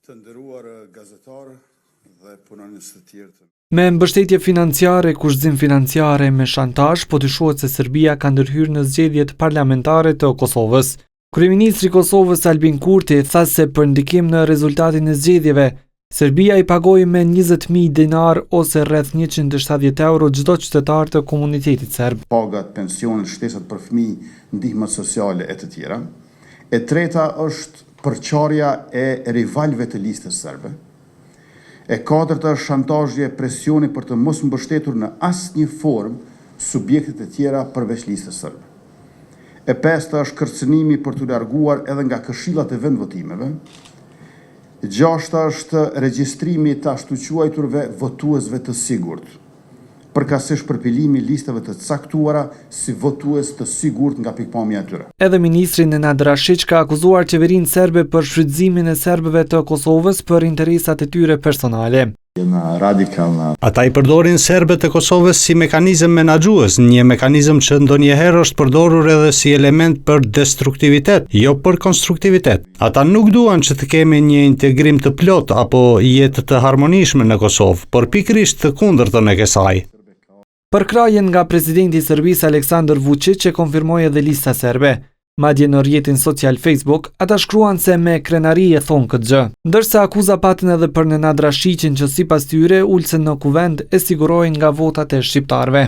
Të nderuar gazetarë dhe punonjës të tjerë. Me mbështetje financiare, kushtzim financiare me shantazh, po dyshohet se Serbia ka ndërhyrë në zgjedhjet parlamentare të Kosovës. Kryeministri i Kosovës Albin Kurti tha se për ndikim në rezultatin e zgjedhjeve, Serbia i pagoi me 20.000 dinar ose rreth 170 euro çdo qytetar të komunitetit serb. Pagat, pensionet, shtesat për fëmijë, ndihmat sociale e të tjera. E treta është përçarja e rivalëve të listës serbe. E katërta është shantazhi e presioni për të mos mbështetur në asnjë formë subjektet e tjera përveç listës serbe. E pesta është kërcënimi për t'u larguar edhe nga këshillat e vendvotimeve. E gjashta është regjistrimi të ashtu quajturve votuesve të sigurt, përkatësisht përpilimi listave të caktuara si votues të sigurt nga pikpamja e tyre. Edhe ministri Nenad Rashić ka akuzuar qeverinë serbe për shfrytëzimin e serbëve të Kosovës për interesat e tyre personale. Ata i përdorin serbët e Kosovës si mekanizëm menaxhues, një mekanizëm që ndonjëherë është përdorur edhe si element për destruktivitet, jo për konstruktivitet. Ata nuk duan që të kemi një integrim të plot apo jetë të harmonishme në Kosovë, por pikërisht të kundërtën e kësaj. Përkrajen nga presidenti i Serbisë Aleksandar Vučić e konfirmoi edhe lista serbe. Madje në rrjetin social Facebook, ata shkruan se me krenari e thonë këtë gjë. Ndërsa akuza patën edhe për Nenad Rashićin që sipas tyre ulsen në kuvend e sigurojnë nga votat e shqiptarëve.